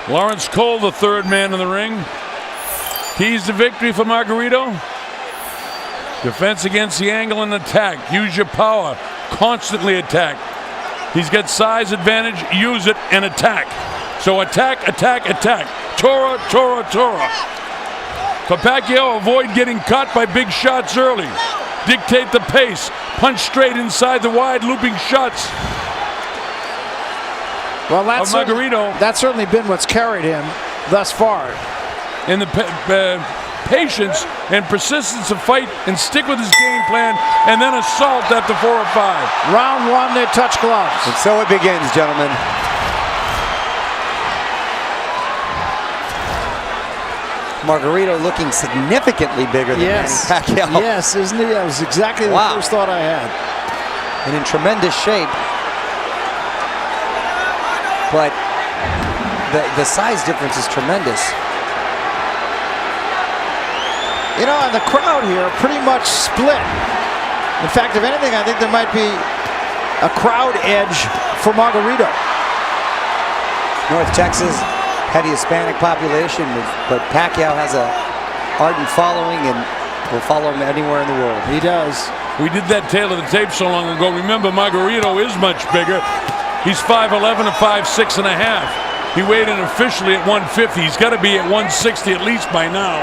Lawrence Cole, the third man in the ring. Keys to victory for Margarito. Defense against the angle and attack. Use your power. Constantly attack. He's got size advantage. Use it and attack. So attack, attack, attack. Tora, Tora, Tora. For Pacquiao, avoid getting caught by big shots early. Dictate the pace. Punch straight inside the wide looping shots. Well, that's certainly been what's carried him thus far. And the patience and persistence of fight and stick with his game plan and then assault after 4 or 5. Round 1, they touch gloves. And so it begins, gentlemen. Margarito looking significantly bigger than Manny Pacquiao. Yes, isn't he? That was exactly the first thought I had. And in tremendous shape. But the size difference is tremendous. You know, and the crowd here pretty much split. In fact, if anything, I think there might be a crowd edge for Margarito. North Texas, heavy Hispanic population, but Pacquiao has a ardent following and will follow him anywhere in the world. He does. We did that tale of the tape so long ago. Remember, Margarito is much bigger. He's 5'11" to 5'6" and a half. He weighed in officially at 150. He's got to be at 160 at least by now.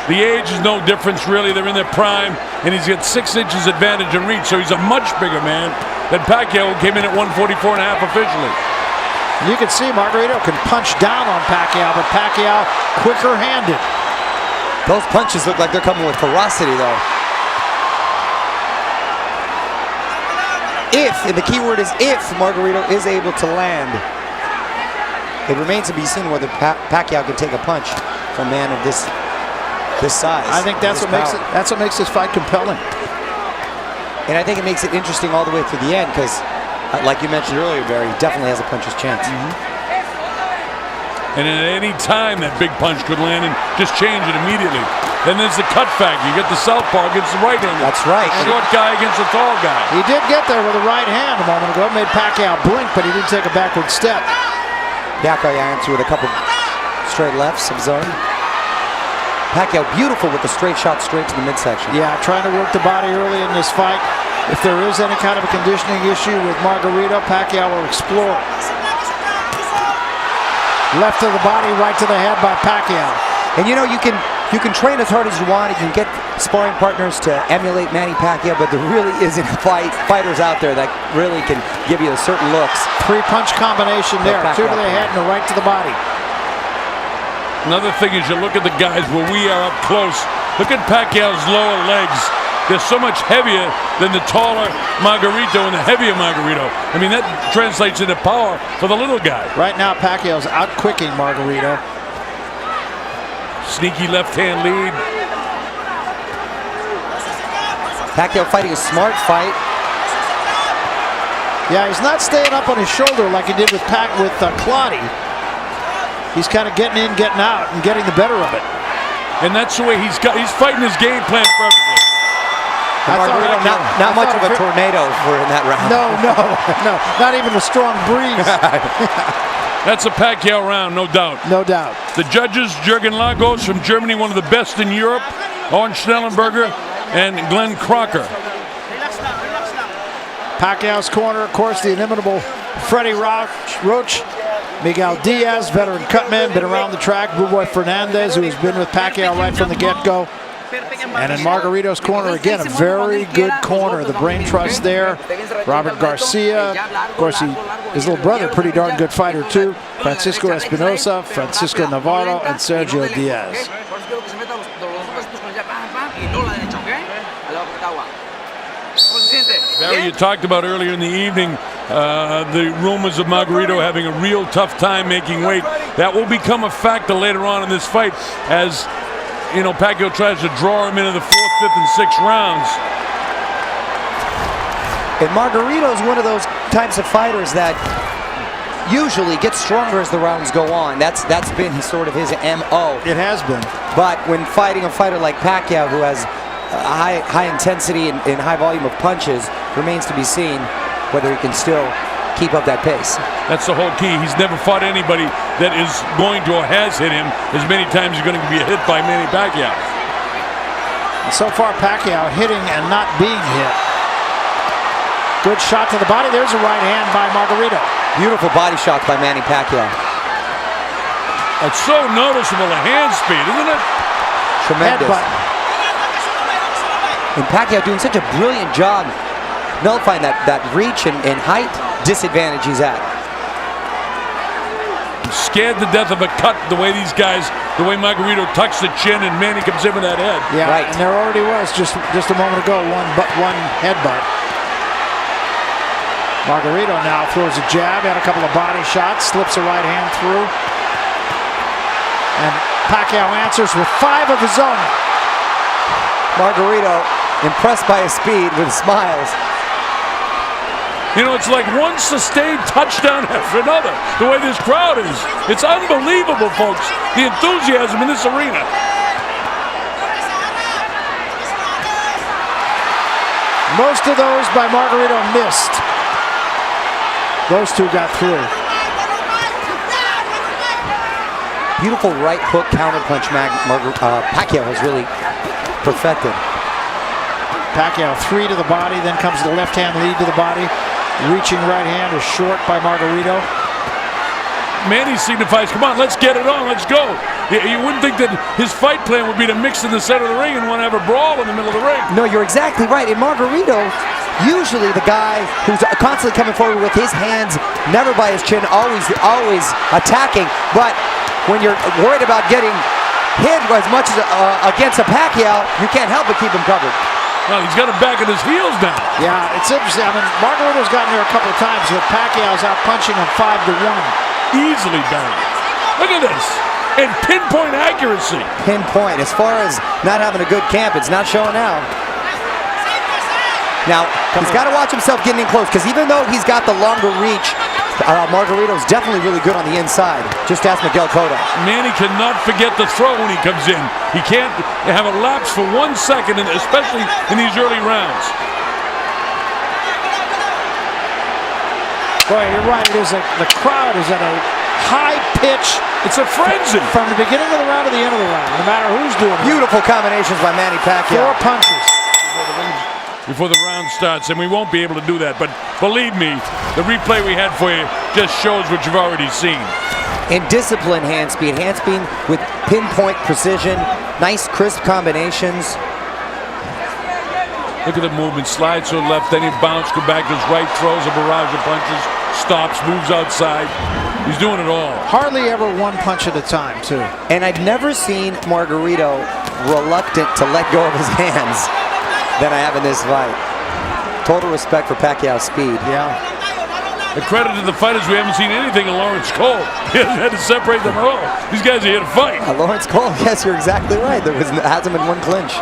The age is no difference, really. They're in their prime, and he's got 6 inches advantage in reach, so he's a much bigger man than Pacquiao, who came in at 144 and a half officially. You can see Margarito can punch down on Pacquiao, but Pacquiao quicker-handed. Those punches look like they're coming with ferocity, though. If, and the key word is if, Margarito is able to land. It remains to be seen whether Pacquiao can take a punch from a man of this size. I think that's what makes this fight compelling. And I think it makes it interesting all the way through the end because, like you mentioned earlier, Barry, he definitely has a puncher's chance. And at any time, that big punch could land and just change it immediately. Then there's the cut factor. You get the southpaw against the right hand. That's right. Short guy against the tall guy. He did get there with the right hand a moment ago. Made Pacquiao blink, but he didn't take a backward step. Pacquiao answered with a couple straight lefts of zone. Pacquiao beautiful with the straight shot straight to the midsection. Yeah, trying to work the body early in this fight. If there is any kind of a conditioning issue with Margarito, Pacquiao will explore. Left to the body, right to the head by Pacquiao. And you know, you can train as hard as you want. You can get sparring partners to emulate Manny Pacquiao, but there really isn't fighters out there that really can give you certain looks. 3-punch combination there. 2 to the head and a right to the body. Another thing is you look at the guys where we are up close. Look at Pacquiao's lower legs. They're so much heavier than the taller Margarito and the heavier Margarito. I mean, that translates into power for the little guy. Right now, Pacquiao's out-quicking Margarito. Sneaky left-hand lead. Pacquiao fighting a smart fight. Yeah, he's not staying up on his shoulder like he did with Claudy. He's kind of getting in, getting out, and getting the better of it. And that's the way he's fighting his game plan perfectly. Not much of a tornado for in that round. No, not even a strong breeze. That's a Pacquiao round, no doubt. No doubt. The judges, Jürgen Lagos from Germany, one of the best in Europe, Owen Schnellenberger, and Glenn Crocker. Pacquiao's corner, of course, the inimitable Freddie Roach. Miguel Diaz, veteran cutman, been around the track. Buboy Fernandez, who has been with Pacquiao right from the get-go. And in Margarito's corner, again, a very good corner. The brain trust there. Robert Garcia. Of course, his little brother, pretty darn good fighter, too. Francisco Espinosa, Francisco Navarro, and Sergio Diaz. Barry, you talked about earlier in the evening the rumors of Margarito having a real tough time making weight. That will become a factor later on in this fight as, you know, Pacquiao tries to draw him into the 4th, 5th, and 6th rounds. And Margarito is one of those types of fighters that usually gets stronger as the rounds go on. That's been sort of his MO. It has been. But when fighting a fighter like Pacquiao, who has a high intensity and high volume of punches, remains to be seen whether he can still keep up that pace. That's the whole key. He's never fought anybody that is going to or has hit him as many times as going to be hit by Manny Pacquiao. And so far, Pacquiao hitting and not being hit. Good shot to the body. There's a right hand by Margarito. Beautiful body shots by Manny Pacquiao. It's so noticeable, the hand speed, isn't it? Tremendous. Headbutt. And Pacquiao doing such a brilliant job nullifying that reach and height disadvantage he's at. I'm scared to death of a cut the way these guys, the way Margarito tucks the chin and Manny comes in with that head. Yeah, right. And there already was just a moment ago one headbutt. Margarito now throws a jab, had a couple of body shots, slips a right hand through. And Pacquiao answers with 5 of his own. Margarito impressed by his speed with smiles. You know, it's like one sustained touchdown after another, the way this crowd is. It's unbelievable, folks, the enthusiasm in this arena. Most of those by Margarito missed. Those two got through. Beautiful right hook counterpunch Pacquiao has really perfected. Pacquiao 3 to the body, then comes the left hand lead to the body. Reaching right hand is short by Margarito. Manny signifies, come on, let's get it on, let's go. You wouldn't think that his fight plan would be to mix in the center of the ring and want to have a brawl in the middle of the ring. No, you're exactly right. And Margarito, usually the guy who's constantly coming forward with his hands, never by his chin, always attacking. But when you're worried about getting hit as much as against a Pacquiao, you can't help but keep him covered. Well, he's got him back at his heels now. Yeah, it's interesting. I mean, Margarito's gotten there a couple of times, but Pacquiao's out punching him 5-1. Easily done. Look at this. And pinpoint accuracy. Pinpoint. As far as not having a good camp, it's not showing out. Now, he's got to watch himself getting in close, because even though he's got the longer reach, Margarito's definitely really good on the inside. Just ask Miguel Cotto. Manny cannot forget the throw when he comes in. He can't have a lapse for 1 second, and especially in these early rounds. Boy, you're right. It is the crowd is at a high pitch. It's a frenzy. From the beginning of the round to the end of the round, no matter who's doing it. Beautiful combinations by Manny Pacquiao. 4 punches. Before the round starts, and we won't be able to do that. But believe me, the replay we had for you just shows what you've already seen. And disciplined hand speed with pinpoint precision, nice crisp combinations. Look at the movement, slides to the left, then he bounces, go back to his right, throws a barrage of punches, stops, moves outside. He's doing it all. Hardly ever 1 punch at a time, too. And I've never seen Margarito reluctant to let go of his hands than I have in this fight. Total respect for Pacquiao's speed. Yeah. The credit to the fighters, we haven't seen anything in Lawrence Cole. He hasn't had to separate them at all. These guys are here to fight. Lawrence Cole, yes, you're exactly right. Hasn't been 1 clinch.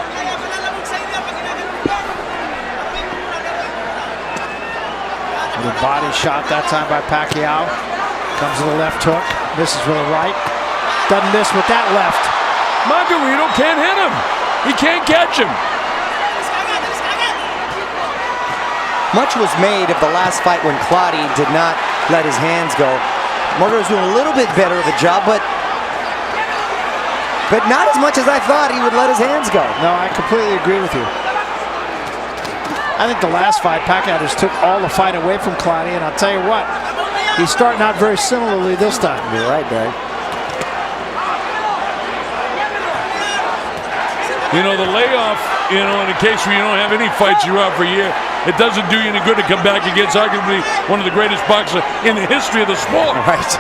The body shot that time by Pacquiao. Comes to the left hook. Misses with a right. Doesn't miss with that left. Margarito can't hit him. He can't catch him. Much was made of the last fight when Clottey did not let his hands go. Margarito's doing a little bit better of a job, but not as much as I thought he would let his hands go. No, I completely agree with you. I think the last fight, Pacquiao just took all the fight away from Clottey, and I'll tell you what, he's starting out very similarly this time. You're right, Barry. You know, the layoff, in a case where you don't have any fights, you're out for a year, it doesn't do you any good to come back against arguably one of the greatest boxers in the history of the sport. Right.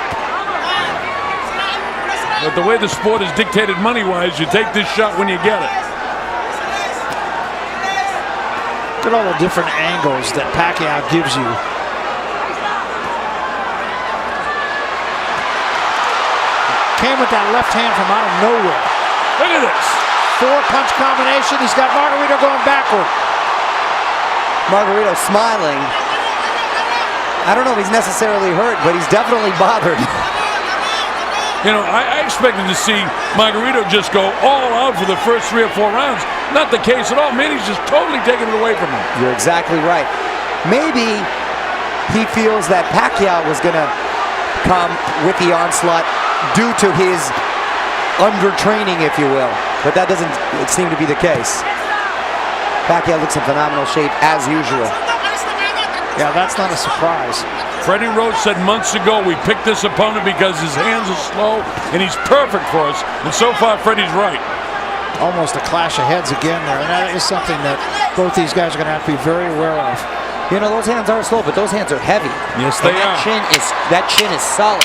But the way the sport is dictated money-wise, you take this shot when you get it. Look at all the different angles that Pacquiao gives you. Came with that left hand from out of nowhere. Look at this. 4-punch combination. He's got Margarito going backward. Margarito smiling. I don't know if he's necessarily hurt, but he's definitely bothered. You know, I expected to see Margarito just go all out for the first 3 or 4 rounds. Not the case at all. Manny's just totally taking it away from him. You're exactly right. Maybe he feels that Pacquiao was going to come with the onslaught due to his undertraining, if you will. But that doesn't seem to be the case. Pacquiao looks in phenomenal shape as usual. Yeah, that's not a surprise. Freddie Roach said months ago we picked this opponent because his hands are slow and he's perfect for us. And so far, Freddie's right. Almost a clash of heads again there, and that is something that both these guys are going to have to be very aware of. You know, those hands are slow, but those hands are heavy. Yes, they are. That chin is solid.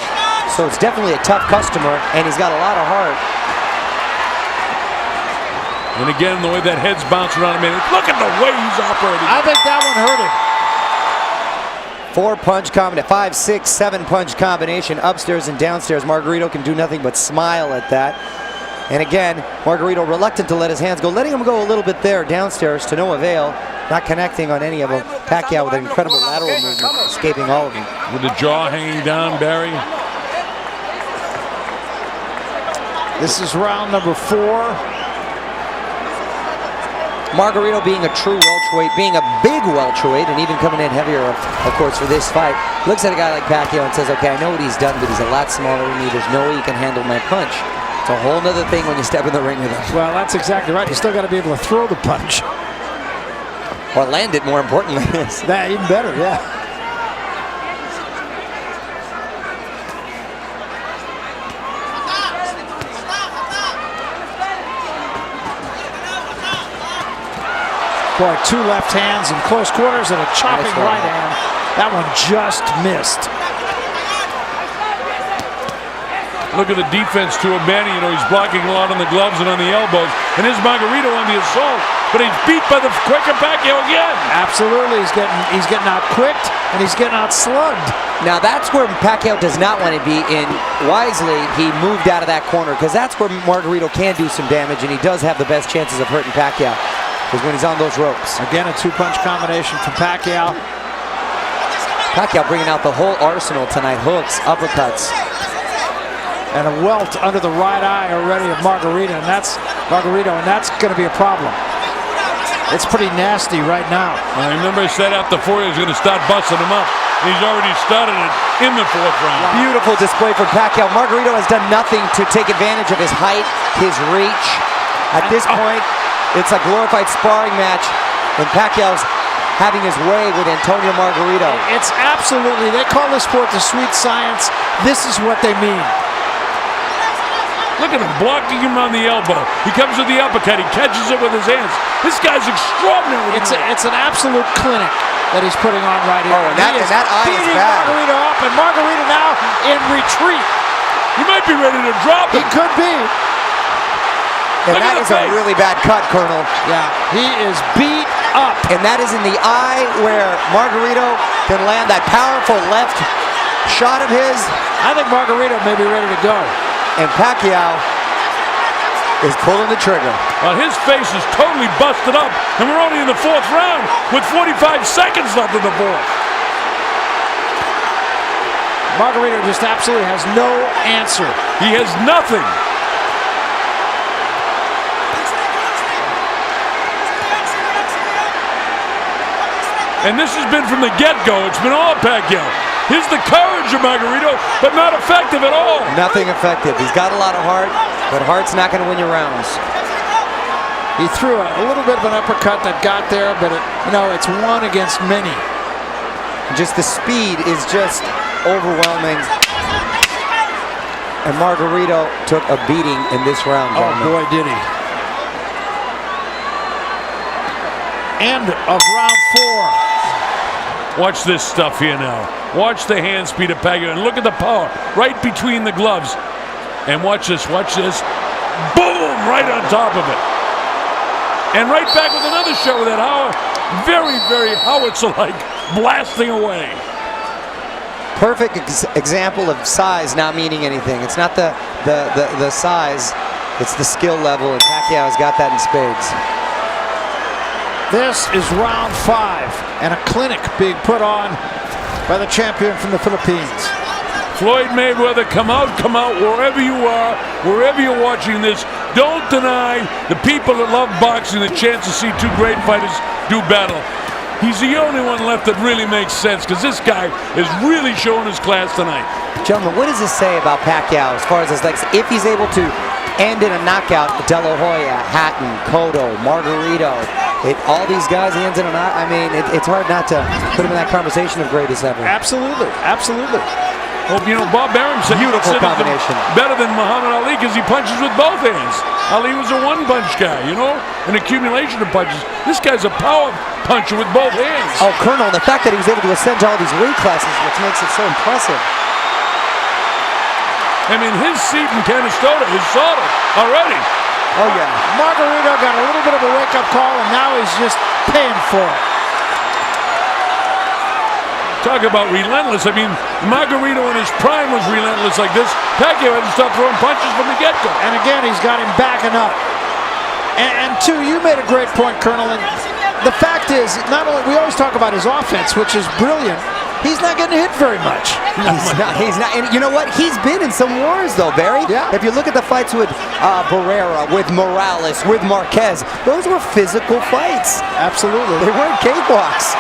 So it's definitely a tough customer, and he's got a lot of heart. And again, the way that head's bouncing around him, look at the way he's operating. I think that one hurt him. 4-punch combination, 5, 6, 7-punch combination, upstairs and downstairs. Margarito can do nothing but smile at that. And again, Margarito reluctant to let his hands go, letting him go a little bit there downstairs to no avail, not connecting on any of them. Pacquiao with an incredible lateral movement, escaping all of them. With the jaw hanging down, Barry. This is round number 4. Margarito being a true welterweight, being a big welterweight, and even coming in heavier, of course, for this fight, looks at a guy like Pacquiao and says, okay, I know what he's done, but he's a lot smaller than me. There's no way he can handle my punch. It's a whole nother thing when you step in the ring with him. Well, that's exactly right. You still got to be able to throw the punch. Or land it, more importantly. That even better, yeah. Boy, 2 left hands in close quarters and a chopping right hand. That one just missed. Look at the defense to Manny. You know, he's blocking a lot on the gloves and on the elbows. And here's Margarito on the assault. But he's beat by the quicker Pacquiao again. Absolutely. He's getting out quicked and he's getting out slugged. Now that's where Pacquiao does not want to be, and wisely he moved out of that corner, because that's where Margarito can do some damage, and he does have the best chances of hurting Pacquiao, is when he's on those ropes. Again, a 2-punch combination from Pacquiao. Pacquiao bringing out the whole arsenal tonight. Hooks, uppercuts. And a welt under the right eye already of Margarito, and that's going to be a problem. It's pretty nasty right now. I remember I said after 4 he was going to start busting him up. He's already started it in the 4th round. Beautiful display from Pacquiao. Margarito has done nothing to take advantage of his height, his reach. At this point, it's a glorified sparring match, and Pacquiao's having his way with Antonio Margarito. It's absolutely, they call this sport the sweet science. This is what they mean. Look at him blocking him on the elbow. He comes with the uppercut. He catches it with his hands. This guy's extraordinary. It's an absolute clinic that he's putting on right here. Oh, and that eye is bad. Margarito up, and Margarito now in retreat. He might be ready to drop him. He could be. And that is a really bad cut, Colonel. Yeah, he is beat up. And that is in the eye where Margarito can land that powerful left shot of his. I think Margarito may be ready to go. And Pacquiao is pulling the trigger. Well, his face is totally busted up, and we're only in the 4th round with 45 seconds left in the 4th. Margarito just absolutely has no answer. He has nothing. And this has been from the get-go. It's been all Pacquiao. Here's the courage of Margarito, but not effective at all. Nothing effective. He's got a lot of heart, but heart's not going to win your rounds. He threw a little bit of an uppercut that got there, but it's one against many. Just the speed is just overwhelming. And Margarito took a beating in this round. Oh boy, did he. End of round 4. Watch this stuff here now. Watch the hand speed of Pacquiao, and look at the power right between the gloves. And watch this, boom, right on top of it. And right back with another shot with that very, very howitzer-like blasting away. Perfect example of size not meaning anything. It's not the size, it's the skill level, and Pacquiao has got that in spades. This is round 5, and a clinic being put on by the champion from the Philippines. Floyd Mayweather, come out, wherever you are, wherever you're watching this. Don't deny the people that love boxing the chance to see 2 great fighters do battle. He's the only one left that really makes sense because this guy is really showing his class tonight. Gentlemen, what does this say about Pacquiao as far as his legs? If he's able to end in a knockout, De La Hoya, Hatton, Cotto, Margarito, all these guys, he ends in a knockout. I mean, it's hard not to put him in that conversation of greatest ever. Absolutely, absolutely. Well, you know, Bob Arum said Beautiful combination. Better than Muhammad Ali because he punches with both hands. Ali was a one-punch guy, you know, an accumulation of punches. This guy's a power puncher with both hands. Oh, Colonel, the fact that he was able to ascend to all these weight classes, which makes it so impressive. I mean, his seat in Canastota is solid already. Oh, yeah. Margarito got a little bit of a wake-up call, and now he's just paying for it. Talk about relentless. I mean, Margarito in his prime was relentless like this. Pacquiao had to stop throwing punches from the get-go. And again, he's got him backing up. And two, you made a great point, Colonel. And the fact is, not only we always talk about his offense, which is brilliant, he's not getting hit very much. He's not. And you know what? He's been in some wars, though, Barry. Yeah. If you look at the fights with Barrera, with Morales, with Marquez, those were physical fights. Absolutely. They weren't cakewalks.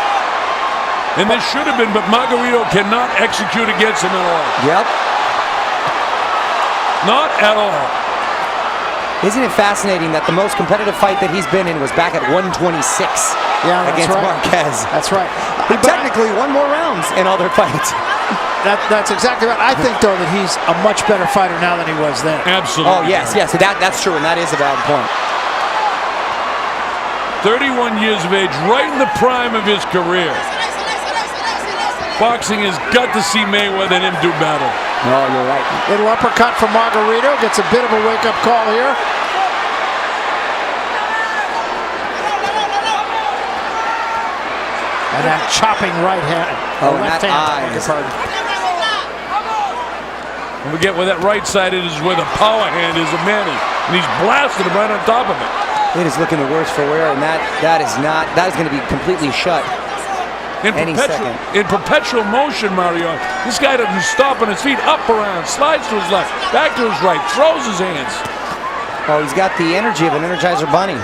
And this should have been, but Margarito cannot execute against him at all. Yep. Not at all. Isn't it fascinating that the most competitive fight that he's been in was back at 126 against Marquez? That's right. He technically won more rounds in all their fights. That's exactly right. I think, though, that he's a much better fighter now than he was then. Absolutely. Oh, yes. That's true, and that is a valid point. 31 years of age, right in the prime of his career. Boxing has got to see Mayweather and him do battle. No, you're right. Little uppercut from Margarito. Gets a bit of a wake-up call here. And that chopping right hand. Left hand. Don't forget where that right side is where the power hand is of Manny. And he's blasting him right on top of it. It is looking the worse for wear, and that is going to be completely shut. In perpetual motion, Mario. This guy doesn't stop on his feet. Up, around, slides to his left, back to his right, throws his hands. Oh, he's got the energy of an Energizer Bunny.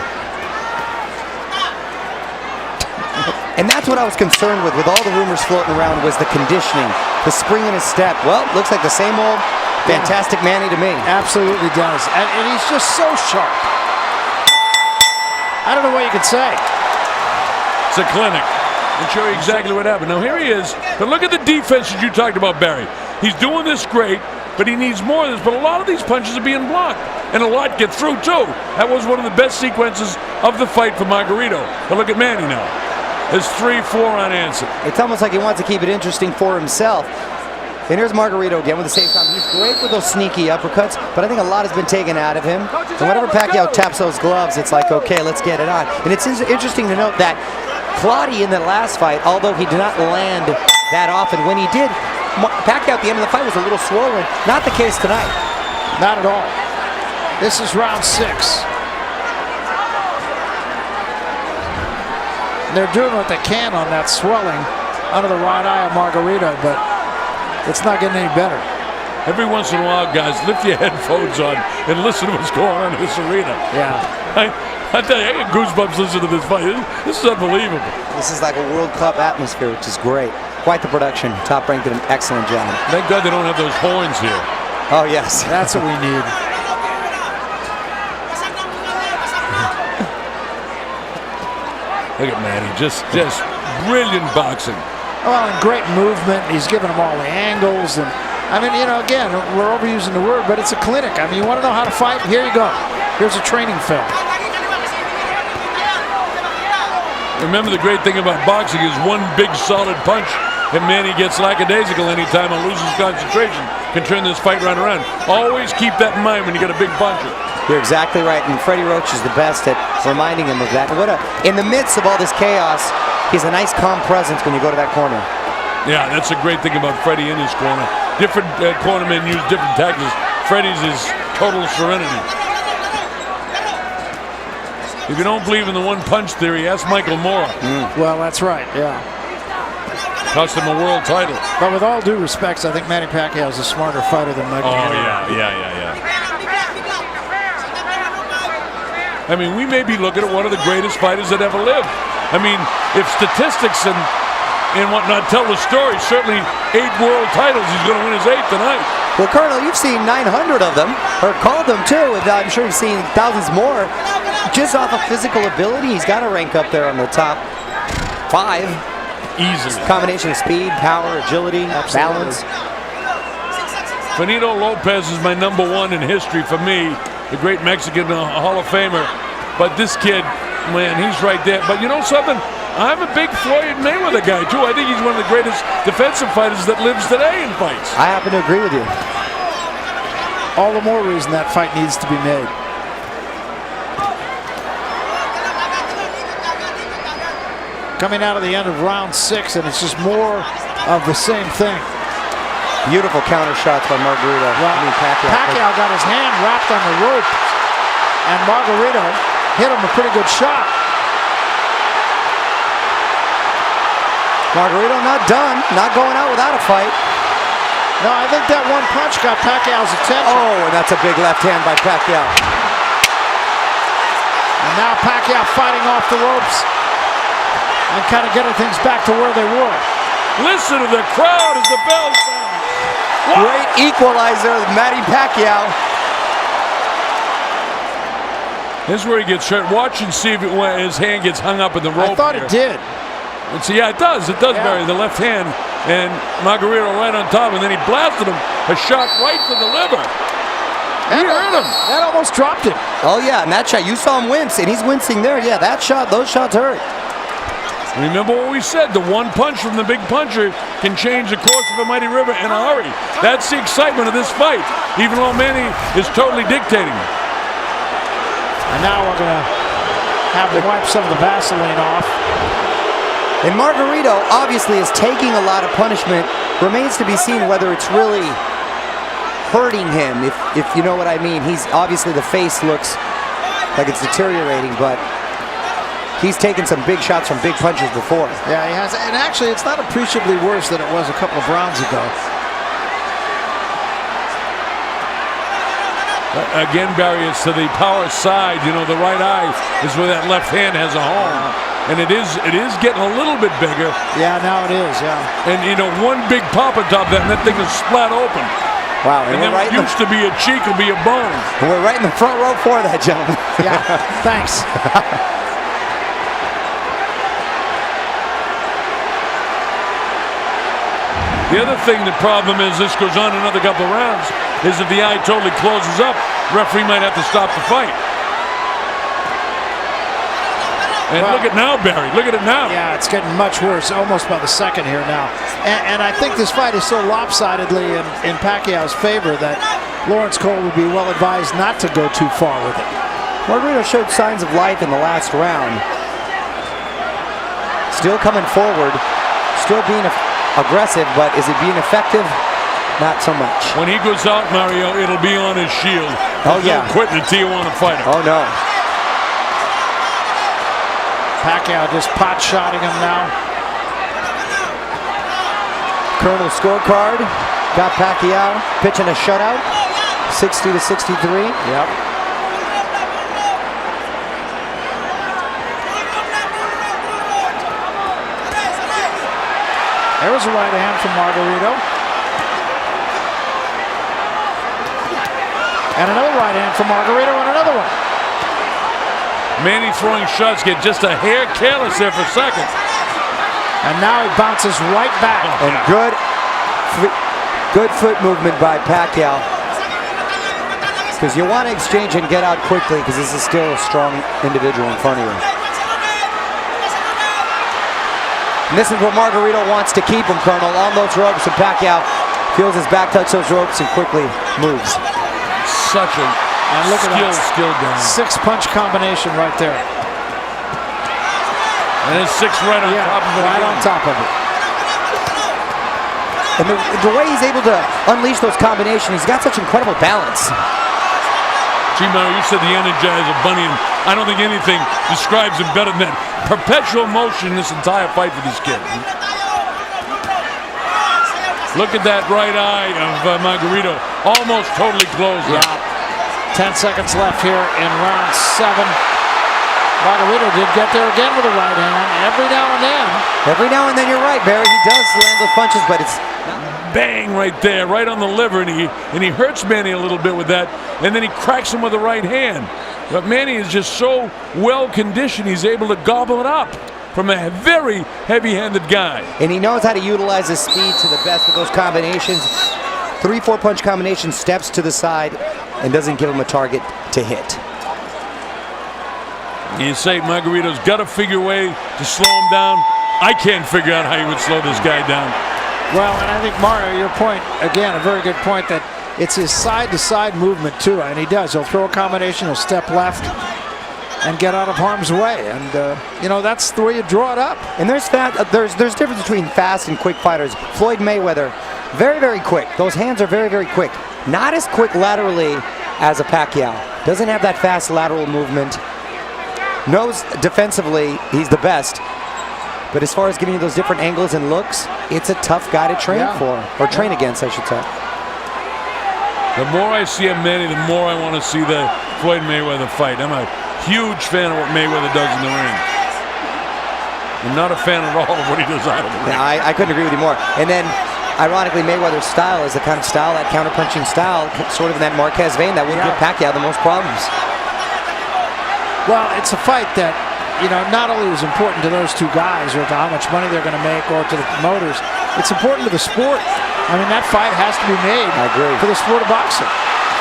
And that's what I was concerned with all the rumors floating around, was the conditioning, the spring in his step. Well, looks like the same old fantastic Manny to me. Absolutely does. And he's just so sharp. I don't know what you could say. It's a clinic. I'll show you exactly what happened. Now, here he is. But look at the defense that you talked about, Barry. He's doing this great, but he needs more of this. But a lot of these punches are being blocked, and a lot get through, too. That was one of the best sequences of the fight for Margarito. But look at Manny now. There's 3-4 unanswered. It's almost like he wants to keep it interesting for himself. And here's Margarito again with the same time. He's great with those sneaky uppercuts, but I think a lot has been taken out of him. And whenever Pacquiao taps those gloves, it's like, okay, let's get it on. And it's interesting to note that Claudio in the last fight, although he did not land that often, when he did, Pacquiao at the end of the fight was a little swollen. Not the case tonight. Not at all. This is round 6. They're doing what they can on that swelling under the right eye of Margarito, but it's not getting any better. Every once in a while, guys, lift your headphones on and listen to what's going on in this arena. Yeah. I tell you, I get goosebumps listening to this fight. This is unbelievable. This is like a World Cup atmosphere, which is great. Quite the production. Top Rank did an excellent job. Thank God they don't have those horns here. Oh, yes. That's what we need. Look at Manny, just brilliant boxing. Well, and great movement. He's giving them all the angles. And I mean, you know, again, we're overusing the word, but it's a clinic. I mean, you want to know how to fight? Here you go. Here's a training film. Remember, the great thing about boxing is one big solid punch, and Manny gets lackadaisical anytime and loses concentration, can turn this fight right around. Always keep that in mind when you get a big puncher. You're exactly right, and Freddie Roach is the best at reminding him of that. In the midst of all this chaos, he's a nice calm presence when you go to that corner. Yeah, that's a great thing about Freddie in his corner. Different cornermen use different tactics. Freddie's is total serenity. If you don't believe in the one-punch theory, ask Michael Mora. Well, that's right, yeah. Cost him a world title. But with all due respects, I think Manny Pacquiao is a smarter fighter than Michael Mora. Yeah. I mean, we may be looking at one of the greatest fighters that ever lived. I mean, if statistics and whatnot tell the story, certainly 8 world titles. He's going to win his 8th tonight. Well, Colonel, you've seen 900 of them, or called them too. And I'm sure you've seen thousands more. Just off of physical ability, he's got to rank up there on the top 5. Easily. Combination of speed, power, agility, balance. Benito Lopez is my number 1 in history for me, the great Mexican Hall of Famer. But this kid, man, he's right there. But you know something? I'm a big Floyd Mayweather guy, too. I think he's one of the greatest defensive fighters that lives today in fights. I happen to agree with you. All the more reason that fight needs to be made. Coming out of the end of round 6, and it's just more of the same thing. Beautiful counter shots by Margarito. Well, Pacquiao got his hand wrapped on the rope, and Margarito hit him a pretty good shot. Margarito not done, not going out without a fight. No, I think that one punch got Pacquiao's attention. Oh, and that's a big left hand by Pacquiao. And now Pacquiao fighting off the ropes and kind of getting things back to where they were. Listen to the crowd as the bell sounds. Great equalizer, Manny Pacquiao. This is where he gets hurt. Watch and see if his hand gets hung up in the rope. I thought here. it did. And so, yeah, it does. It does, Barry. The left hand. And Margarito right on top. And then he blasted him a shot right to the liver. He hurt him. That almost dropped him. Oh, yeah, and that shot, you saw him wince, and he's wincing there. Yeah, that shot, those shots hurt. Remember what we said. The one punch from the big puncher can change the course of a mighty river in a hurry. That's the excitement of this fight, even though Manny is totally dictating. And now we're going to have to wipe some of the Vaseline off. And Margarito obviously is taking a lot of punishment. Remains to be seen whether it's really hurting him, if you know what I mean. He's obviously, the face looks like it's deteriorating, but he's taken some big shots from big punches before. Yeah, he has. And actually, it's not appreciably worse than it was a couple of rounds ago. Again, Barry, it's to the power side. You know, the right eye is where that left hand has a home. And it is getting a little bit bigger. Yeah, now it is, yeah. And, you know, one big pop on top of that, and that thing is splat open. Wow. And then right what used to be a cheek will be a bone. And we're right in the front row for that, gentlemen. Yeah, thanks. The other thing, the problem is this goes on another couple of rounds, is if the eye totally closes up, referee might have to stop the fight. And well, look at now, Barry. Look at it now. Yeah, it's getting much worse, almost by the second here now. And I think this fight is so lopsidedly in Pacquiao's favor that Lawrence Cole would be well advised not to go too far with it. Margarito showed signs of life in the last round. Still coming forward, still being aggressive, but is it being effective? Not so much. When he goes out, Mario, it'll be on his shield. Oh, yeah. Quitting the Tijuana fighter. Oh, no. Pacquiao just pot-shotting him now. Colonel scorecard. Got Pacquiao pitching a shutout. 60-63. Yep. There was a right hand from Margarito. And another right hand from Margarito and another one. Manny throwing shots, get just a hair careless there for a second. And now he bounces right back. And good foot movement by Pacquiao. Because you want to exchange and get out quickly because this is still a strong individual in front of you. And this is what Margarito wants to keep him, Colonel, on those ropes. And Pacquiao feels his back touch those ropes and quickly moves. Such a and look at that skill down. 6-punch combination right there. And then 6 right on top of it. Right on top of it. And the way he's able to unleash those combinations, he's got such incredible balance. Gee, Mario, you said the Energizer Bunny, and I don't think anything describes him better than that. Perpetual motion in this entire fight for this kid. Look at that right eye of Margarito, almost totally closed. Yeah. 10 seconds left here in round 7. Margarito did get there again with a right hand every now and then. Every now and then, you're right, Barry. He does land those punches, but it's Bang right there, right on the liver, and he hurts Manny a little bit with that, and then he cracks him with the right hand. But Manny is just so well conditioned, he's able to gobble it up from a very heavy-handed guy. And he knows how to utilize his speed to the best with those combinations. 3-4 punch combination, steps to the side, and doesn't give him a target to hit. You say Margarito's got to figure a way to slow him down. I can't figure out how you would slow this guy down. Well, and I think, Mario, your point, again, a very good point, that it's his side-to-side movement, too, and he does. He'll throw a combination, he'll step left, and get out of harm's way. And, you know, that's the way you draw it up. And there's difference between fast and quick fighters. Floyd Mayweather, very, very quick. Those hands are very, very quick. Not as quick laterally as a Pacquiao. Doesn't have that fast lateral movement. Knows defensively he's the best. But as far as giving you those different angles and looks, it's a tough guy to train for. Or train against, I should say. The more I see of Manny, the more I want to see the Floyd Mayweather fight. I'm a huge fan of what Mayweather does in the ring. I'm not a fan at all of what he does out of the ring. Yeah, I couldn't agree with you more. And then, ironically, Mayweather's style is the kind of style, that counter-punching style, sort of in that Marquez vein, that would give Pacquiao the most problems. Well, it's a fight that, you know, not only is important to those two guys or to how much money they're going to make or to the promoters, it's important to the sport. I mean, that fight has to be made for the sport of boxing.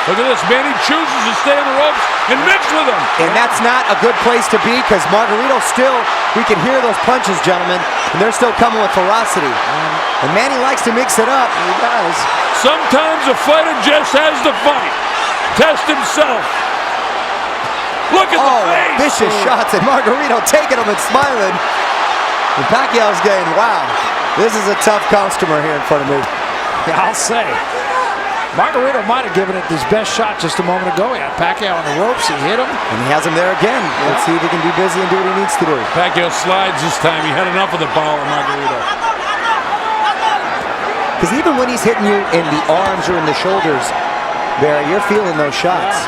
Look at this. Manny chooses to stay on the ropes and mix with them. And that's not a good place to be, because Margarito still, we can hear those punches, gentlemen, and they're still coming with ferocity. And Manny likes to mix it up. He does. Sometimes a fighter just has to fight. Test himself. Look at the face. Vicious shots, and Margarito taking them and smiling. And Pacquiao's getting, wow, this is a tough customer here in front of me. Yeah, I'll say. Margarito might have given it his best shot just a moment ago. He had Pacquiao on the ropes. He hit him. And he has him there again. Let's see if he can be busy and do what he needs to do. Pacquiao slides this time. He had enough of the power of Margarito. Because even when he's hitting you in the arms or in the shoulders, Barry, you're feeling those shots.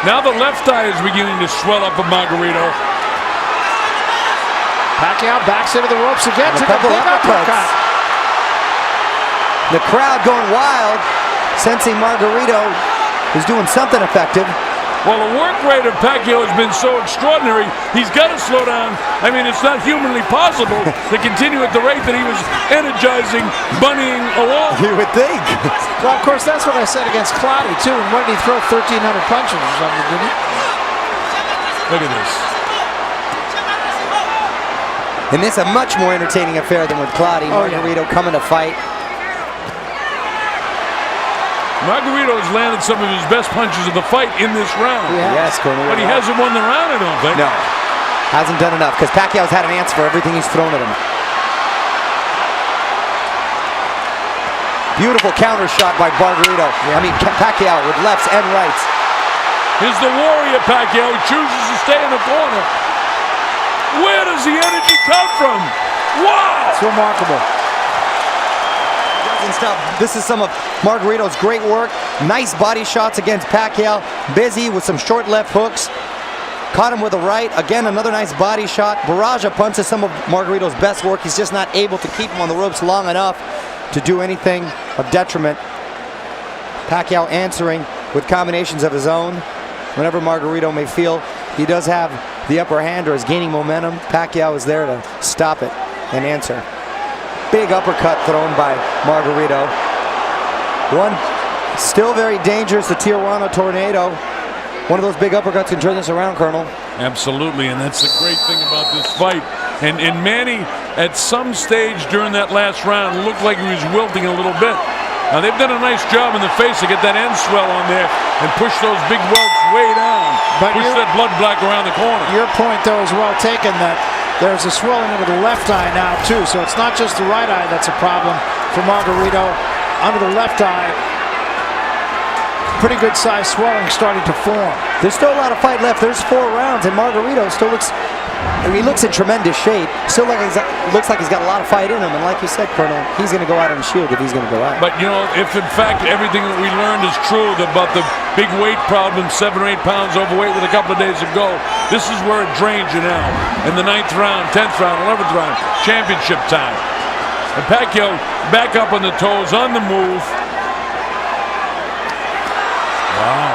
Now the left eye is beginning to swell up of Margarito. Pacquiao backs into the ropes again. Took a big uppercut. The crowd going wild, sensing Margarito is doing something effective. Well, the work rate of Pacquiao has been so extraordinary, he's got to slow down. I mean, it's not humanly possible to continue at the rate that he was energizing, bunnying along. You would think. Well, of course, that's what I said against Clottey, too. And what did he throw? 1,300 punches or something, didn't he? Look at this. And this is a much more entertaining affair than with Clottey. Margarito coming to fight. Margarito has landed some of his best punches of the fight in this round. Yes, Cornelio. But he hasn't won the round, I don't think. No, hasn't done enough, because Pacquiao's had an answer for everything he's thrown at him. Beautiful counter shot by Margarito. I mean, Pacquiao with lefts and rights. Here's the warrior Pacquiao. He chooses to stay in the corner. Where does the energy come from? Wow! It's remarkable. This is some of Margarito's great work. Nice body shots against Pacquiao. Busy with some short left hooks. Caught him with a right. Again, another nice body shot. Barrage of punches, some of Margarito's best work. He's just not able to keep him on the ropes long enough to do anything of detriment. Pacquiao answering with combinations of his own. Whenever Margarito may feel he does have the upper hand or is gaining momentum, Pacquiao is there to stop it and answer. Big uppercut thrown by Margarito. One still very dangerous, the Tijuana Tornado. One of those big uppercuts can turn this around, Colonel. Absolutely, and that's the great thing about this fight. And Manny, at some stage during that last round, looked like he was wilting a little bit. Now, they've done a nice job in the face to get that end swell on there and push those big welts way down. But push that blood black around the corner. Your point, though, is well taken, that there's a swelling under the left eye now, too. So it's not just the right eye that's a problem for Margarito. Under the left eye, pretty good size swelling starting to form. There's still a lot of fight left. There's 4 rounds, and Margarito still looks, he looks in tremendous shape. Still looks like he's got a lot of fight in him. And like you said, Colonel, he's going to go out on a shield if he's going to go out. But, you know, if in fact everything that we learned is true about the big weight problem, 7 or 8 pounds overweight with a couple of days to go, this is where it drains you now. In the 9th round, 10th round, 11th round, championship time. And Pacquiao back up on the toes, on the move. Wow.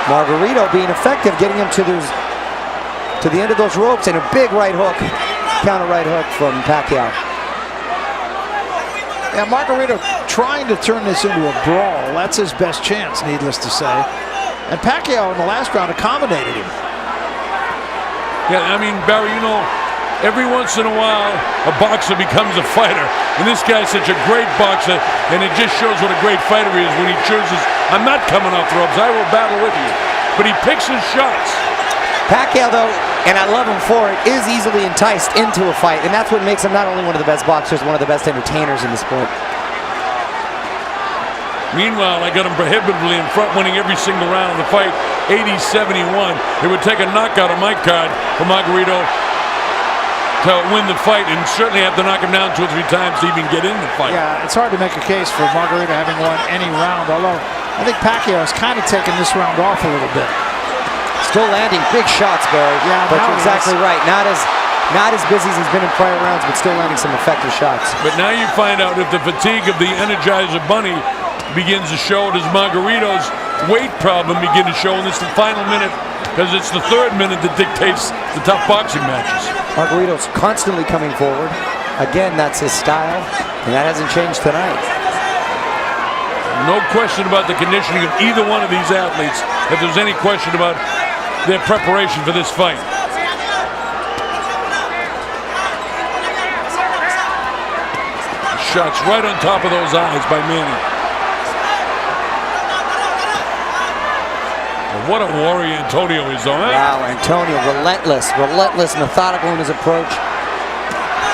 Margarito being effective, getting him to the end of those ropes, and a big right hook, counter right hook from Pacquiao. Yeah, Margarito trying to turn this into a brawl. That's his best chance, needless to say. And Pacquiao in the last round accommodated him. Yeah, I mean, Barry, you know, every once in a while, a boxer becomes a fighter. And this guy's such a great boxer, and it just shows what a great fighter he is when he chooses, I'm not coming off the ropes, I will battle with you. But he picks his shots. Pacquiao, though, and I love him for it, is easily enticed into a fight. And that's what makes him not only one of the best boxers, one of the best entertainers in the sport. Meanwhile, I got him prohibitively in front, winning every single round of the fight, 80-71. It would take a knockout on my card for Margarito to win the fight, and certainly have to knock him down 2 or 3 times to even get in the fight. Yeah, it's hard to make a case for Margarito having won any round, although I think Pacquiao has kind of taken this round off a little bit. Still landing big shots, Barry. Yeah, but you're exactly right. Not as busy as he's been in prior rounds, but still landing some effective shots. But now you find out if the fatigue of the Energizer Bunny begins to show, does Margarito's weight problem begin to show in this final minute? Because it's the 3rd minute that dictates the tough boxing matches. Margarito's constantly coming forward. Again, that's his style, and that hasn't changed tonight. No question about the conditioning of either one of these athletes, if there's any question about their preparation for this fight. Shots right on top of those eyes by Manny. What a warrior Antonio is, though, eh? Wow, Antonio, relentless, methodical in his approach.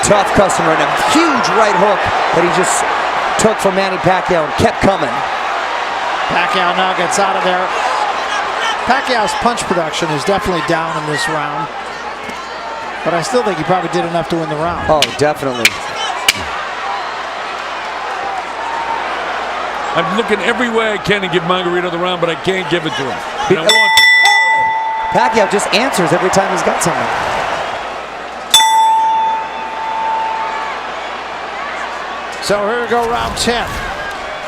Tough customer, and a huge right hook that he just took from Manny Pacquiao and kept coming. Pacquiao now gets out of there. Pacquiao's punch production is definitely down in this round, but I still think he probably did enough to win the round. Oh, definitely. I'm looking every way I can to give Margarito the round, but I can't give it to him. And I want to. Pacquiao just answers every time he's got something. So here we go, round 10.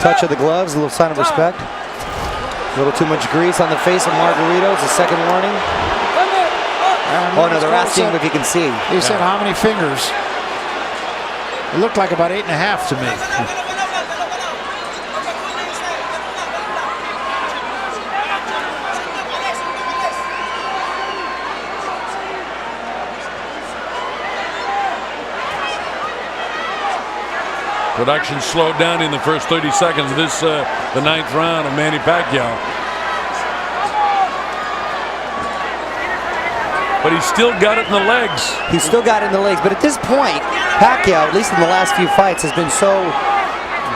Touch of the gloves, a little sign of respect. A little too much grease on the face of Margarito. It's a second warning. Oh no, they're asking him if he can see. He said how many fingers? It looked like about 8.5 to me. Production slowed down in the first 30 seconds of this, the 9th round of Manny Pacquiao. But he's still got it in the legs. He's still got it in the legs. But at this point, Pacquiao, at least in the last few fights, has been so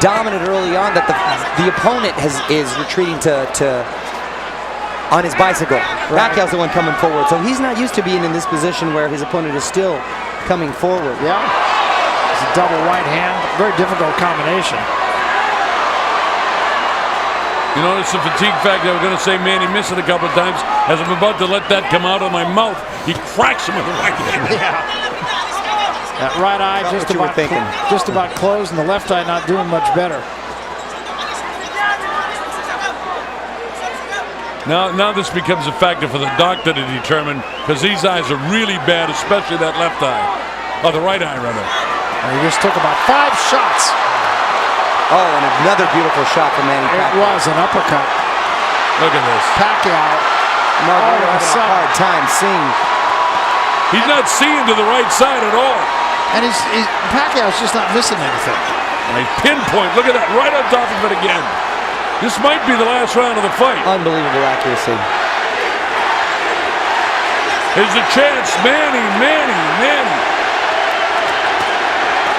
dominant early on that the opponent is retreating on his bicycle. Right. Pacquiao's the one coming forward. So he's not used to being in this position where his opponent is still coming forward. Yeah. It's a double right hand. Very difficult combination. You notice the fatigue factor. I was going to say Manny missed it a couple of times. As I'm about to let that come out of my mouth, he cracks him with the right hand. Yeah. That right eye just about closed, and the left eye not doing much better. Now this becomes a factor for the doctor to determine, because these eyes are really bad, especially that left eye. Or the right eye, rather. And he just took about 5 shots. Oh, and another beautiful shot from Manny Pacquiao. It was an uppercut. Look at this. Pacquiao. Margarito having a hard time seeing. He's not seeing to the right side at all. And Pacquiao's just not missing anything. And a pinpoint. Look at that. Right on top of it again. This might be the last round of the fight. Unbelievable accuracy. Here's a chance. Manny.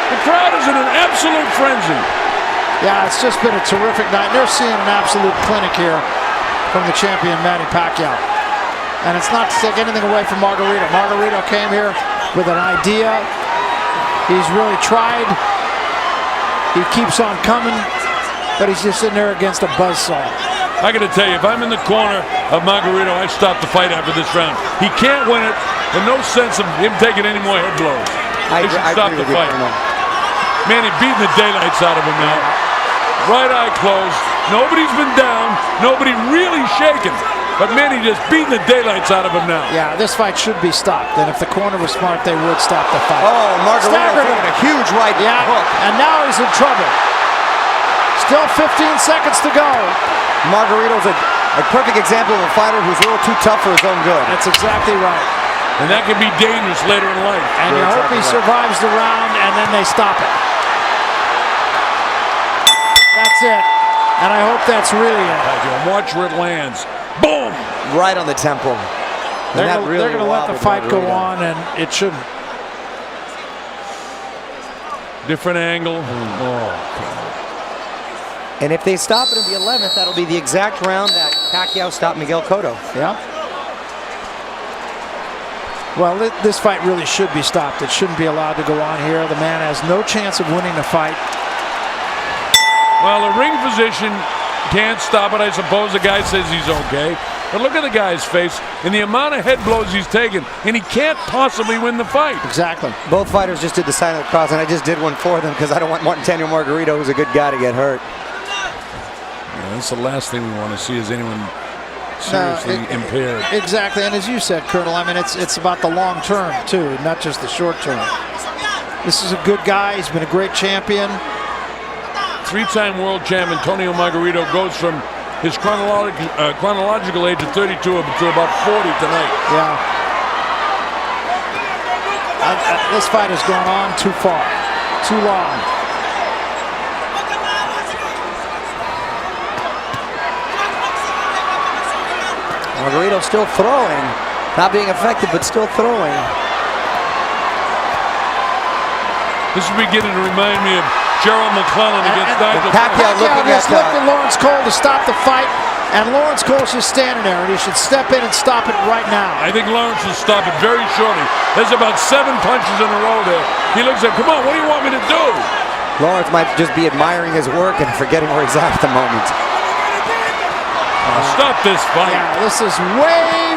The crowd is in an absolute frenzy. Yeah, it's just been a terrific night. They're seeing an absolute clinic here from the champion, Manny Pacquiao. And it's not to take anything away from Margarito. Margarito came here with an idea. He's really tried. He keeps on coming, but he's just sitting there against a buzzsaw. I got to tell you, if I'm in the corner of Margarito, I stop the fight after this round. He can't win it, and no sense of him taking any more head blows. They should stop the fight. Manny beating the daylights out of him now. Right eye closed. Nobody's been down. Nobody really shaken. But Manny just beating the daylights out of him now. Yeah, this fight should be stopped. And if the corner was smart, they would stop the fight. Oh, Margarito taking a huge right hook. And now he's in trouble. Still 15 seconds to go. Margarito's a perfect example of a fighter who's a little too tough for his own good. That's exactly right. And that can be dangerous later in life. And you hope he survives the round, and then they stop it. That's it. And I hope that's really it. Watch where it lands. Boom! Right on the temple. They're going to let the fight go on, and it shouldn't. Different angle. And if they stop it in the 11th, that'll be the exact round that Pacquiao stopped Miguel Cotto. Yeah. Well, this fight really should be stopped. It shouldn't be allowed to go on here. The man has no chance of winning the fight. Well, the ring physician can't stop it. I suppose the guy says he's okay. But look at the guy's face and the amount of head blows he's taken, and he can't possibly win the fight. Exactly. Both fighters just did the sign of the cross, and I just did one for them because I don't want Antonio Margarito, who's a good guy, to get hurt. Yeah, that's the last thing we want to see is anyone seriously impaired. Exactly, and as you said, Colonel, I mean, it's about the long term, too, not just the short term. This is a good guy. He's been a great champion. Three-time world champ Antonio Margarito goes from his chronological age of 32 to about 40 tonight. Yeah. This fight has gone on too far, too long. Margarito still throwing, not being effective, but still throwing. This is beginning to remind me of Gerald McClellan against Nigel. Pacquiao just looked at Lawrence Cole to stop the fight, and Lawrence Cole's just standing there, and he should step in and stop it right now. I think Lawrence will stop it very shortly. There's about 7 punches in a row there. He looks like, come on, what do you want me to do? Lawrence might just be admiring his work and forgetting where he's at the moment. Stop this fight. Yeah, this is way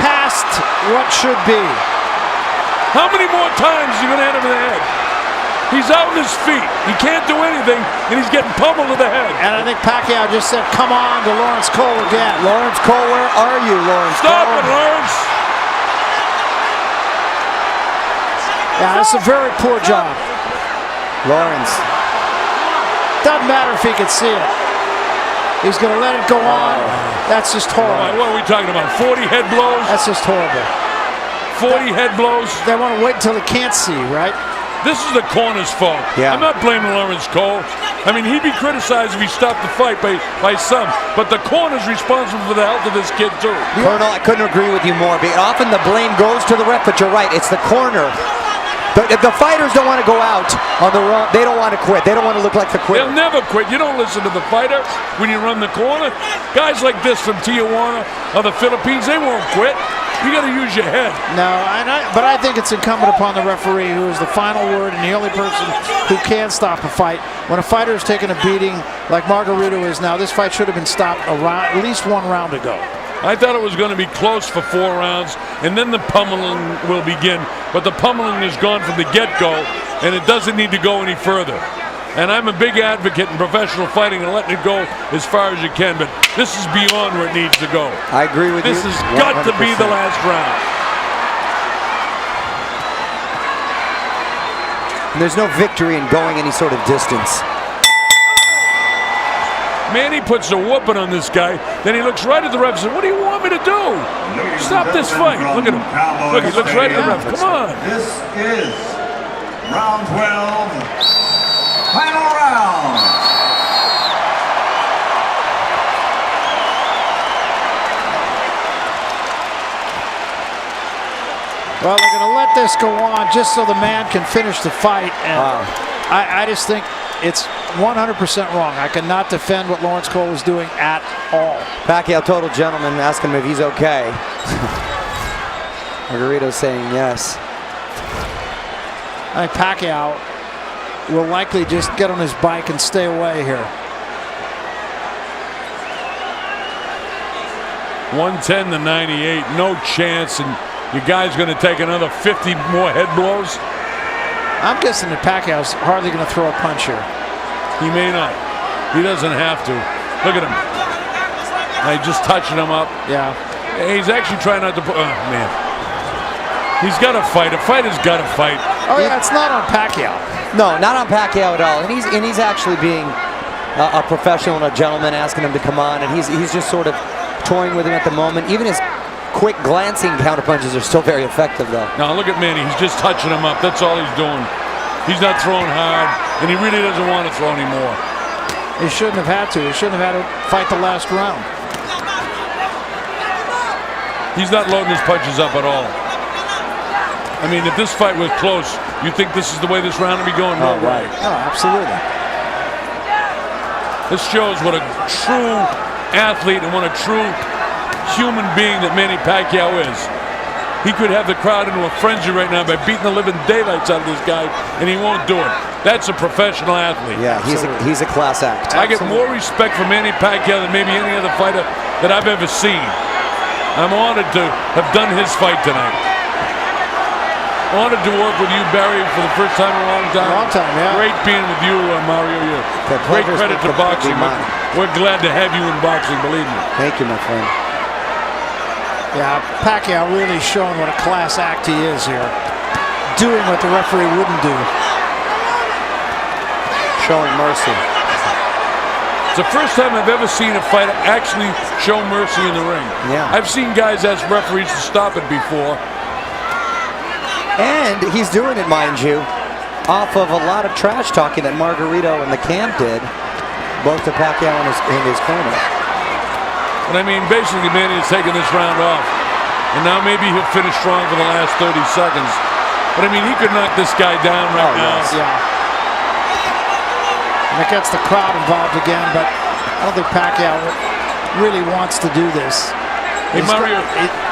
past what should be. How many more times are you going to hit him in the head? He's out on his feet. He can't do anything, and he's getting pummeled to the head. And I think Pacquiao just said, come on, to Lawrence Cole again. Lawrence Cole, where are you, Lawrence Stop Cole? it, Lawrence. Yeah, that's a very poor job. Lawrence. Doesn't matter if he could see it. He's going to let it go on. That's just horrible. What are we talking about, 40 head blows? That's just horrible. 40 head blows? They want to wait until he can't see, right? This is the corner's fault. Yeah. I'm not blaming Lawrence Cole. I mean, he'd be criticized if he stopped the fight by some, but the corner's responsible for the health of this kid, too. Colonel, I couldn't agree with you more. Often the blame goes to the ref, but you're right. It's the corner. The fighters don't want to go out on the wrong. They don't want to quit. They don't want to look like the quitter. They'll never quit. You don't listen to the fighter when you run the corner. Guys like this from Tijuana or the Philippines, they won't quit. You got to use your head. No, but I think it's incumbent upon the referee, who is the final word and the only person who can stop a fight. When a fighter is taking a beating like Margarito is now, this fight should have been stopped at least 1 round ago. I thought it was going to be close for 4 rounds, and then the pummeling will begin. But the pummeling is gone from the get-go, and it doesn't need to go any further. And I'm a big advocate in professional fighting and letting it go as far as you can, but this is beyond where it needs to go. I agree with you. This has got to be the last round. And there's no victory in going any sort of distance. Manny puts a whooping on this guy, then he looks right at the ref and says, what do you want me to do? Stop this fight. Look at him. Look, he looks right at the ref. Come on. This is round 12. Final round. Well, they're going to let this go on just so the man can finish the fight. And I just think it's 100% wrong. I cannot defend what Lawrence Cole was doing at all. Pacquiao, total gentleman, ask him if he's okay. Margarito saying yes. I think Pacquiao will likely just get on his bike and stay away here. 110 to 98, no chance, and your guy's going to take another 50 more head blows. I'm guessing that Pacquiao's hardly going to throw a punch here. He may not. He doesn't have to. Look at him. He's just touching him up. Yeah. He's actually trying not to put. Oh, man. He's got to fight. A fighter's got to fight. Oh, yeah, it's not on Pacquiao. No, not on Pacquiao at all. And he's actually being a professional and a gentleman, asking him to come on. And he's just sort of toying with him at the moment. Even his quick glancing counterpunches are still very effective, though. Now look at Manny. He's just touching him up. That's all he's doing. He's not throwing hard, and he really doesn't want to throw anymore. He shouldn't have had to. He shouldn't have had to fight the last round. He's not loading his punches up at all. I mean, if this fight was close, you think this is the way this round would be going? No way. Oh, absolutely. This shows what a true athlete and what a true human being that Manny Pacquiao is. He could have the crowd into a frenzy right now by beating the living daylights out of this guy, and he won't do it. That's a professional athlete. Yeah, he's a class act. I get more respect for Manny Pacquiao than maybe any other fighter that I've ever seen. I'm honored to have done his fight tonight. Honored to work with you, Barry, for the first time in a long time. Long time, yeah. Great being with you, Mario. Great credit to boxing. We're glad to have you in boxing, believe me. Thank you, my friend. Yeah, Pacquiao really showing what a class act he is here. Doing what the referee wouldn't do. Showing mercy. It's the first time I've ever seen a fighter actually show mercy in the ring. Yeah. I've seen guys ask referees to stop it before. And he's doing it, mind you, off of a lot of trash talking that Margarito and the camp did, both to Pacquiao and his corner. But I mean, basically, Manny is taking this round off. And now maybe he'll finish strong for the last 30 seconds. But I mean, he could knock this guy down right now. Yes. Yeah. And it gets the crowd involved again, but I don't think Pacquiao really wants to do this. Hey, Mario.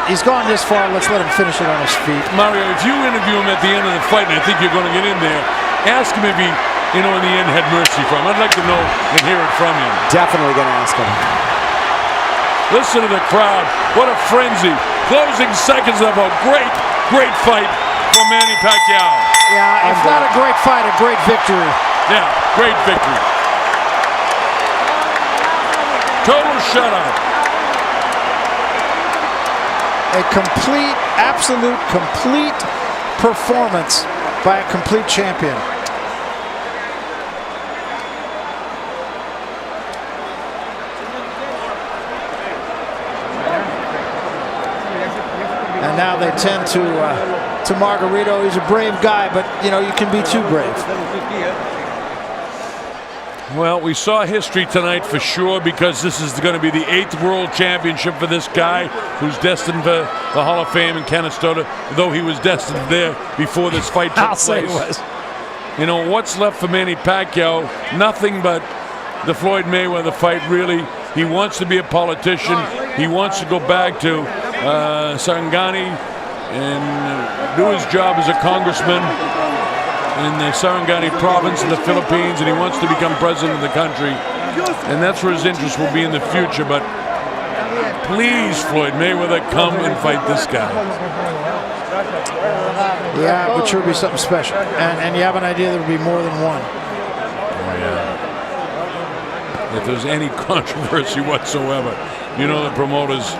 He's gone this far. Let's let him finish it on his feet. Mario, if you interview him at the end of the fight, and I think you're going to get in there, ask him if he, in the end, had mercy for him. I'd like to know and hear it from him. Definitely going to ask him. Listen to the crowd. What a frenzy. Closing seconds of a great, great fight for Manny Pacquiao. Yeah, if not a great fight, a great victory. Yeah, great victory. Total shutout. A complete, absolute, complete performance by a complete champion. And now they tend to Margarito. He's a brave guy, but you can be too brave. Well, we saw history tonight for sure, because this is going to be the 8th World Championship for this guy who's destined for the Hall of Fame in Canastota, though he was destined there before this fight took place. I'll say it was. What's left for Manny Pacquiao? Nothing but the Floyd Mayweather fight, really. He wants to be a politician. He wants to go back to Sarangani and do his job as a congressman in the Sarangani province in the Philippines, and he wants to become president of the country. And that's where his interest will be in the future. But please, Floyd Mayweather, come and fight this guy. Yeah, it would sure be something special. And you have an idea there would be more than one. Oh, yeah. If there's any controversy whatsoever, the promoters,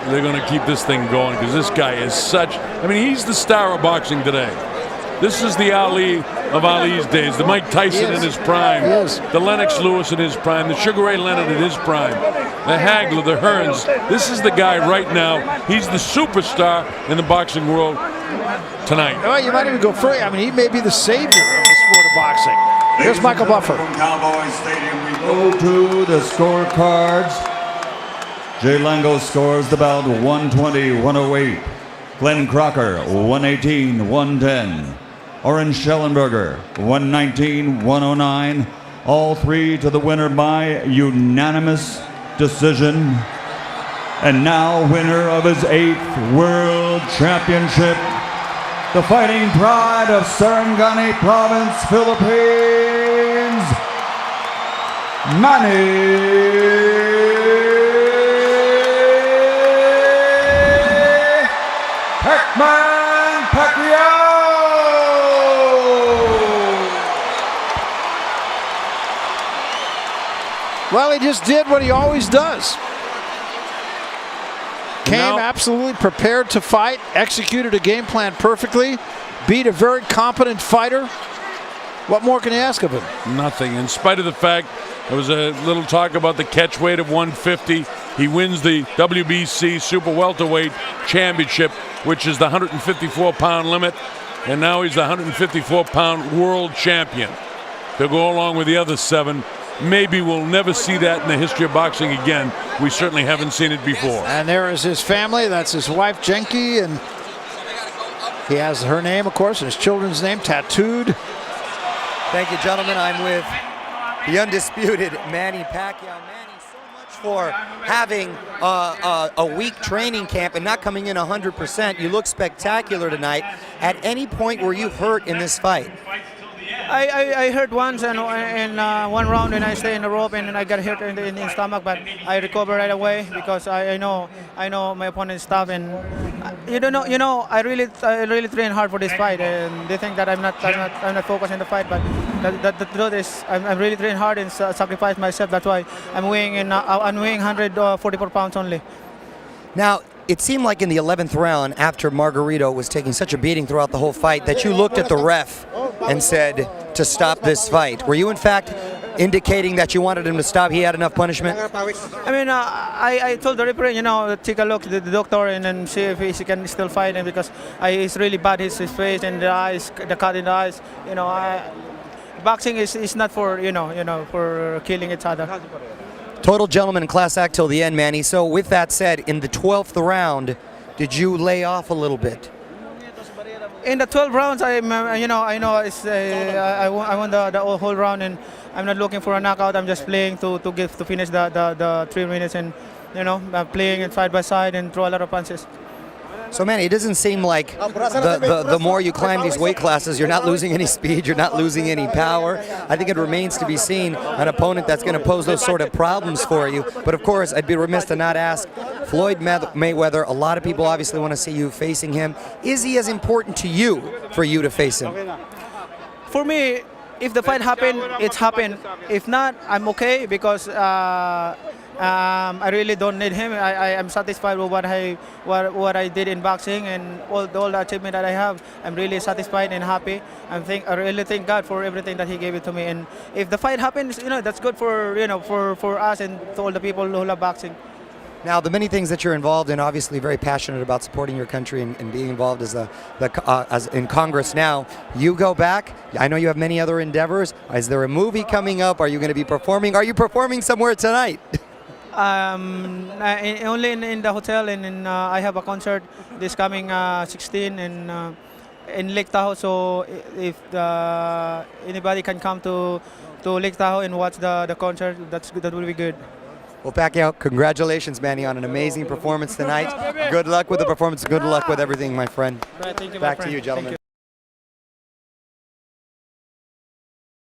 they're going to keep this thing going, because this guy is such... he's the star of boxing today. This is the Ali of Ali's days, the Mike Tyson in his prime, the Lennox Lewis in his prime, the Sugar Ray Leonard in his prime, the Hagler, the Hearns. This is the guy right now. He's the superstar in the boxing world tonight. Oh, you might even go further. He may be the savior of the sport of boxing. Here's Michael Buffer. From Cowboy Stadium, we go to the scorecards. Jay Lango scores the bout 120-108. Glenn Crocker 118-110. Oren Schellenberger 119-109. all three to the winner by unanimous decision. And now winner of his 8th World Championship, the fighting pride of Sarangani Province, Philippines, Manny Pacquiao! Well, he just did what he always does. Came Now- absolutely prepared to fight, executed a game plan perfectly, beat a very competent fighter. What more can you ask of him? Nothing. In spite of the fact there was a little talk about the catch weight of 150, he wins the WBC Super Welterweight Championship, which is the 154-pound limit, and now he's the 154-pound world champion. To go along with the other 7, maybe we'll never see that in the history of boxing again. We certainly haven't seen it before. And there is his family. That's his wife, Jenki, and he has her name, of course, and his children's name tattooed. Thank you, gentlemen. I'm with the undisputed Manny Pacquiao. Manny, so much for having a weak training camp and not coming in 100%. You look spectacular tonight. At any point were you hurt in this fight? I hurt once in one round, and I stay in the rope, and I got hit in the stomach, but I recover right away because I know my opponent's tough, and I really train hard for this fight, and they think that I'm not focused in the fight, but the truth is I'm really train hard and sacrifice myself. That's why I'm weighing 144 pounds only. Now, it seemed like in the 11th round, after Margarito was taking such a beating throughout the whole fight, that you looked at the ref and said to stop this fight. Were you, in fact, indicating that you wanted him to stop? He had enough punishment? I mean, I told the referee, take a look at the doctor and then see if he can still fight him, because it's really bad, his face and the eyes, the cut in the eyes. Boxing is not for, for killing each other. Total gentleman and class act till the end, Manny. So with that said, in the 12th round, did you lay off a little bit? In the 12 rounds, I know it's I won the whole round, and I'm not looking for a knockout. I'm just playing to finish the 3 minutes, and playing it side by side and throw a lot of punches. So, Manny, it doesn't seem like the more you climb these weight classes, you're not losing any speed, you're not losing any power. I think it remains to be seen an opponent that's going to pose those sort of problems for you. But, of course, I'd be remiss to not ask Floyd Mayweather. A lot of people obviously want to see you facing him. Is he as important to you for you to face him? For me, if the fight happen, it's happened. If not, I'm okay, because I really don't need him. I am satisfied with what I did in boxing, and all the achievement that I have. I'm really satisfied and happy. I really thank God for everything that He gave it to me. And if the fight happens, that's good for for us and to all the people who love boxing. Now, the many things that you're involved in, obviously very passionate about supporting your country and being involved as in Congress now. You go back. I know you have many other endeavors. Is there a movie coming up? Are you going to be performing? Are you performing somewhere tonight? Only in the hotel, and I have a concert this coming 16 in Lake Tahoe. So if anybody can come to Lake Tahoe and watch the concert, that will be good. Well, Pacquiao, congratulations, Manny, on an amazing performance tonight. Good luck with the performance. Good luck with everything, my friend. Right, thank you, Back my friend. to you, gentlemen.